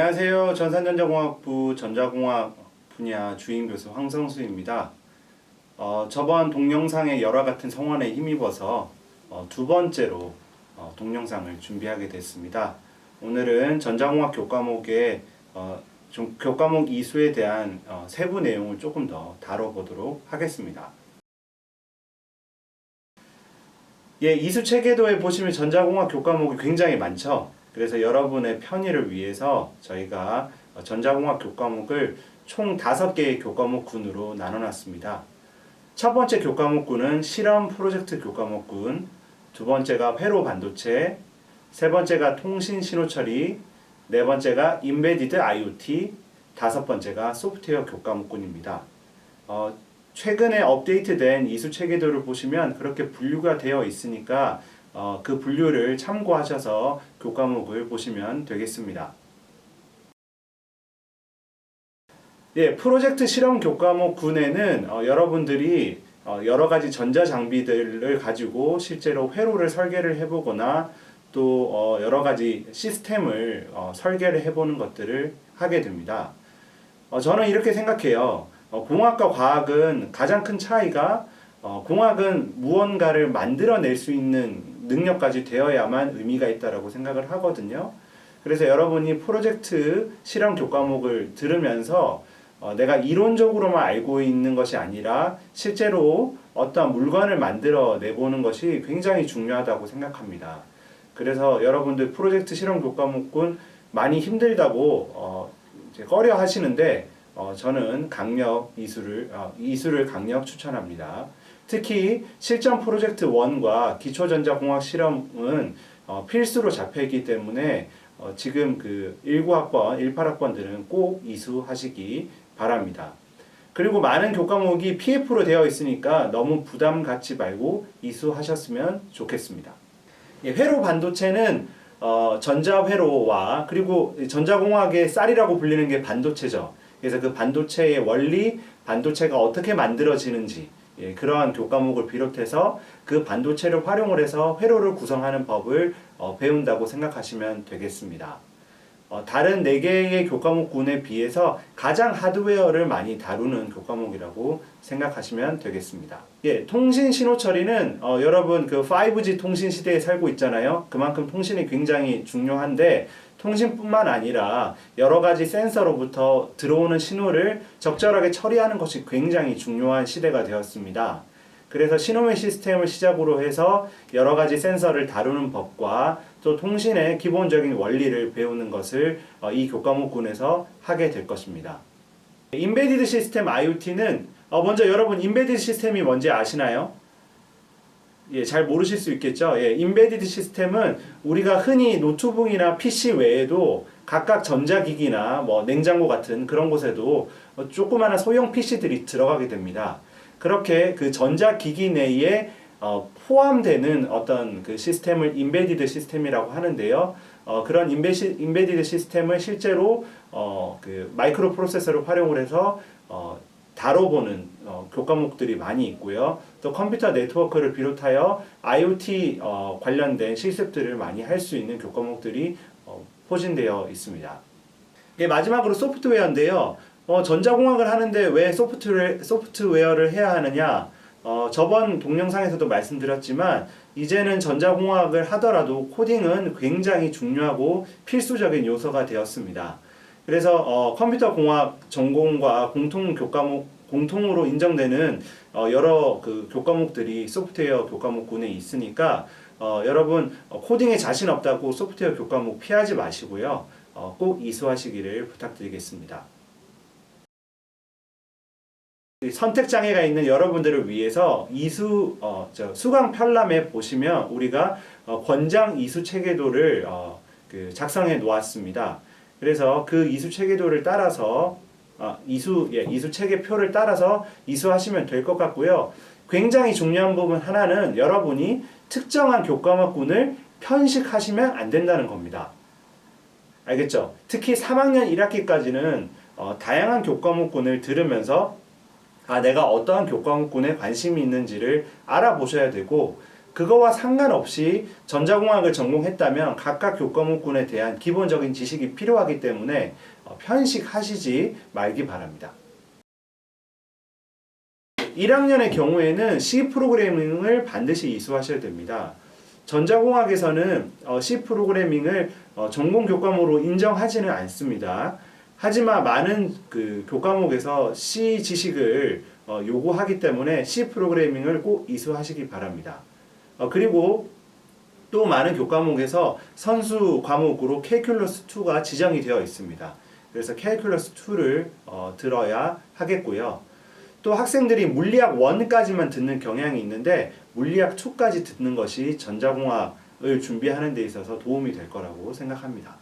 안녕하세요. 전산전자공학부 전자공학 분야 주임교수 황성수입니다. 저번 동영상의 열화 같은 성원에 힘입어서 두 번째로 동영상을 준비하게 됐습니다. 오늘은 전자공학 교과목의 교과목 이수에 대한 세부 내용을 조금 더 다뤄보도록 하겠습니다. 이수 체계도에 보시면 전자공학 교과목이 굉장히 많죠. 그래서 여러분의 편의를 위해서 저희가 전자공학 교과목을 총 5개의 교과목군으로 나눠놨습니다. 첫 번째 교과목군은 실험 프로젝트 교과목군, 두 번째가 회로 반도체, 세 번째가 통신 신호처리, 네 번째가 인베디드 IoT, 다섯 번째가 소프트웨어 교과목군입니다. 최근에 업데이트된 이수 체계도를 보시면 그렇게 분류가 되어 있으니까 그 분류를 참고하셔서 교과목을 보시면 되겠습니다. 프로젝트 실험 교과목군에는 여러분들이 여러 가지 전자 장비들을 가지고 실제로 회로를 설계를 해보거나 또 여러 가지 시스템을 설계를 해보는 것들을 하게 됩니다. 저는 이렇게 생각해요. 공학과 과학은 가장 큰 차이가 공학은 무언가를 만들어낼 수 있는 능력까지 되어야만 의미가 있다고 생각을 하거든요. 그래서 여러분이 프로젝트 실험 교과목을 들으면서 내가 이론적으로만 알고 있는 것이 아니라 실제로 어떤 물건을 만들어 내보는 것이 굉장히 중요하다고 생각합니다. 그래서 여러분들 프로젝트 실험 교과목은 많이 힘들다고 이제 꺼려 하시는데 저는 강력 이수를 강력 추천합니다. 특히 실전 프로젝트 1과 기초전자공학 실험은 필수로 잡혀있기 때문에 지금 그 19학번, 18학번들은 꼭 이수하시기 바랍니다. 그리고 많은 교과목이 PF로 되어 있으니까 너무 부담 갖지 말고 이수하셨으면 좋겠습니다. 회로 반도체는 전자회로와 그리고 전자공학의 쌀이라고 불리는 게 반도체죠. 그래서 그 반도체의 원리, 반도체가 어떻게 만들어지는지 그러한 교과목을 비롯해서 그 반도체를 활용을 해서 회로를 구성하는 법을 배운다고 생각하시면 되겠습니다. 다른 4개의 교과목군에 비해서 가장 하드웨어를 많이 다루는 교과목이라고 생각하시면 되겠습니다. 통신 신호 처리는 여러분 그 5G 통신 시대에 살고 있잖아요. 그만큼 통신이 굉장히 중요한데 통신뿐만 아니라 여러 가지 센서로부터 들어오는 신호를 적절하게 처리하는 것이 굉장히 중요한 시대가 되었습니다. 그래서 신호매 시스템을 시작으로 해서 여러 가지 센서를 다루는 법과 또 통신의 기본적인 원리를 배우는 것을 이 교과목군에서 하게 될 것입니다. 인베디드 시스템 IoT는 먼저 여러분 인베디드 시스템이 뭔지 아시나요? 잘 모르실 수 있겠죠. 인베디드 시스템은 우리가 흔히 노트북이나 PC 외에도 각각 전자기기나 냉장고 같은 그런 곳에도 조그마한 소형 PC들이 들어가게 됩니다. 그렇게 그 전자기기 내에 포함되는 어떤 그 시스템을 인베디드 시스템이라고 하는데요. 그런 인베디드 시스템을 실제로 그 마이크로 프로세서를 활용을 해서 다뤄보는 교과목들이 많이 있고요. 또 컴퓨터 네트워크를 비롯하여 IoT 관련된 실습들을 많이 할 수 있는 교과목들이 포진되어 있습니다. 마지막으로 소프트웨어인데요. 전자공학을 하는데 왜 소프트웨어를 해야 하느냐? 저번 동영상에서도 말씀드렸지만 이제는 전자공학을 하더라도 코딩은 굉장히 중요하고 필수적인 요소가 되었습니다. 그래서 컴퓨터 공학 전공과 공통으로 인정되는 여러 그 교과목들이 소프트웨어 교과목군에 있으니까 여러분 코딩에 자신 없다고 소프트웨어 교과목 피하지 마시고요. 꼭 이수하시기를 부탁드리겠습니다. 선택장애가 있는 여러분들을 위해서 수강 편람에 보시면 우리가 권장 이수 체계도를 작성해 놓았습니다. 그래서 그 이수 체계도를 따라서 이수 체계표를 따라서 이수하시면 될 것 같고요. 굉장히 중요한 부분 하나는 여러분이 특정한 교과목군을 편식하시면 안 된다는 겁니다. 알겠죠? 특히 3학년 1학기까지는 다양한 교과목군을 들으면서 내가 어떠한 교과목군에 관심이 있는지를 알아보셔야 되고 그거와 상관없이 전자공학을 전공했다면 각각 교과목군에 대한 기본적인 지식이 필요하기 때문에 편식하시지 말기 바랍니다. 1학년의 경우에는 C 프로그래밍을 반드시 이수하셔야 됩니다. 전자공학에서는 C 프로그래밍을 전공 교과목으로 인정하지는 않습니다. 하지만 많은 그 교과목에서 C 지식을 요구하기 때문에 C 프로그래밍을 꼭 이수하시기 바랍니다. 그리고 또 많은 교과목에서 선수 과목으로 캘큘러스 2가 지정이 되어 있습니다. 그래서 캘큘러스 2를 들어야 하겠고요. 또 학생들이 물리학 1까지만 듣는 경향이 있는데 물리학 2까지 듣는 것이 전자공학을 준비하는 데 있어서 도움이 될 거라고 생각합니다.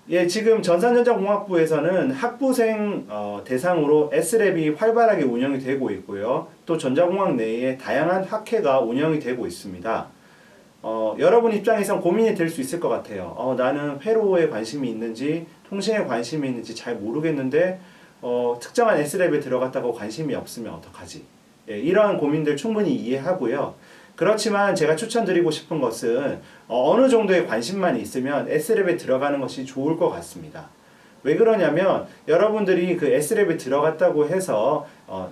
예, 지금 전산전자공학부에서는 학부생 대상으로 S랩이 활발하게 운영이 되고 있고요. 또 전자공학 내에 다양한 학회가 운영이 되고 있습니다. 여러분 입장에선 고민이 될 수 있을 것 같아요. 나는 회로에 관심이 있는지 통신에 관심이 있는지 잘 모르겠는데 특정한 S랩에 들어갔다고 관심이 없으면 어떡하지? 예, 이러한 고민들 충분히 이해하고요. 그렇지만 제가 추천드리고 싶은 것은 어느 정도의 관심만 있으면 S랩에 들어가는 것이 좋을 것 같습니다. 왜 그러냐면 여러분들이 그 S랩에 들어갔다고 해서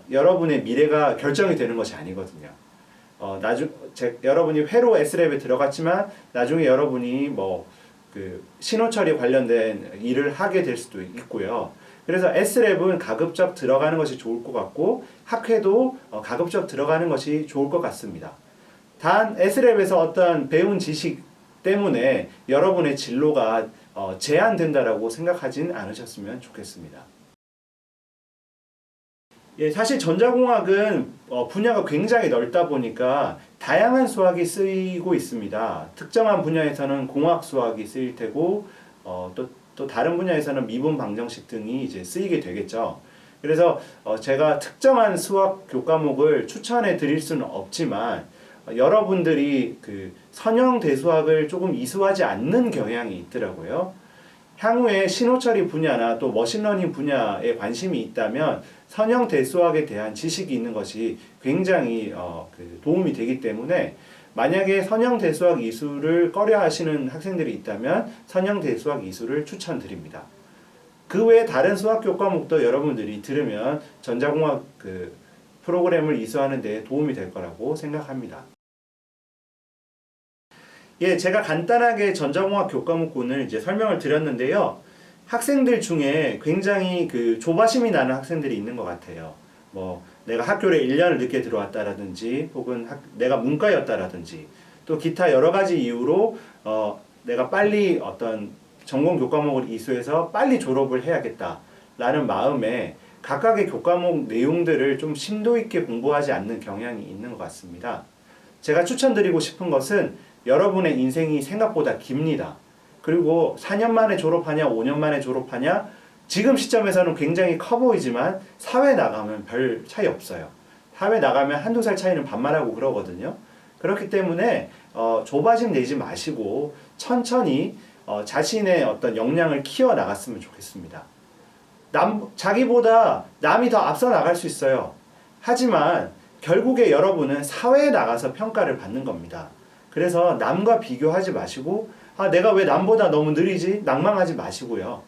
여러분의 미래가 결정이 되는 것이 아니거든요. 여러분이 회로 S랩에 들어갔지만 나중에 여러분이 그 신호 처리 관련된 일을 하게 될 수도 있고요. 그래서 S랩은 가급적 들어가는 것이 좋을 것 같고 학회도 가급적 들어가는 것이 좋을 것 같습니다. 단 S랩에서 어떤 배운 지식 때문에 여러분의 진로가 제한된다라고 생각하진 않으셨으면 좋겠습니다. 예, 사실 전자공학은 분야가 굉장히 넓다 보니까 다양한 수학이 쓰이고 있습니다. 특정한 분야에서는 공학 수학이 쓰일 테고 또 다른 분야에서는 미분 방정식 등이 이제 쓰이게 되겠죠. 그래서 제가 특정한 수학 교과목을 추천해 드릴 수는 없지만 여러분들이 그 선형 대수학을 조금 이수하지 않는 경향이 있더라고요. 향후에 신호처리 분야나 또 머신러닝 분야에 관심이 있다면 선형 대수학에 대한 지식이 있는 것이 굉장히 도움이 되기 때문에 만약에 선형 대수학 이수를 꺼려 하시는 학생들이 있다면 선형 대수학 이수를 추천드립니다. 그 외에 다른 수학 교과목도 여러분들이 들으면 전자공학 그 프로그램을 이수하는 데 도움이 될 거라고 생각합니다. 예, 제가 간단하게 전자공학 교과목군을 이제 설명을 드렸는데요. 학생들 중에 굉장히 그 조바심이 나는 학생들이 있는 것 같아요. 내가 학교를 1년을 늦게 들어왔다라든지 혹은 내가 문과였다라든지 또 기타 여러 가지 이유로 내가 빨리 어떤 전공 교과목을 이수해서 빨리 졸업을 해야겠다라는 마음에 각각의 교과목 내용들을 좀 심도 있게 공부하지 않는 경향이 있는 것 같습니다. 제가 추천드리고 싶은 것은 여러분의 인생이 생각보다 깁니다. 그리고 4년 만에 졸업하냐 5년 만에 졸업하냐 지금 시점에서는 굉장히 커 보이지만 사회 나가면 별 차이 없어요. 사회 나가면 한두 살 차이는 반말하고 그러거든요. 그렇기 때문에 조바심 내지 마시고 천천히 자신의 어떤 역량을 키워 나갔으면 좋겠습니다. 자기보다 남이 더 앞서 나갈 수 있어요. 하지만 결국에 여러분은 사회에 나가서 평가를 받는 겁니다. 그래서 남과 비교하지 마시고 내가 왜 남보다 너무 느리지? 낭망하지 마시고요.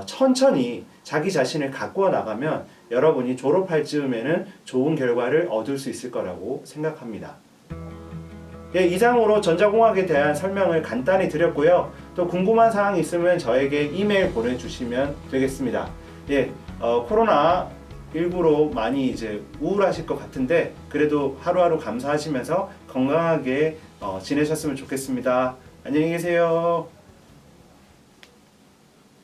천천히 자기 자신을 가꾸어 나가면 여러분이 졸업할 즈음에는 좋은 결과를 얻을 수 있을 거라고 생각합니다. 예, 이상으로 전자공학에 대한 설명을 간단히 드렸고요. 또 궁금한 사항이 있으면 저에게 이메일 보내주시면 되겠습니다. 예, 코로나19로 많이 이제 우울하실 것 같은데 그래도 하루하루 감사하시면서 건강하게 지내셨으면 좋겠습니다. 안녕히 계세요.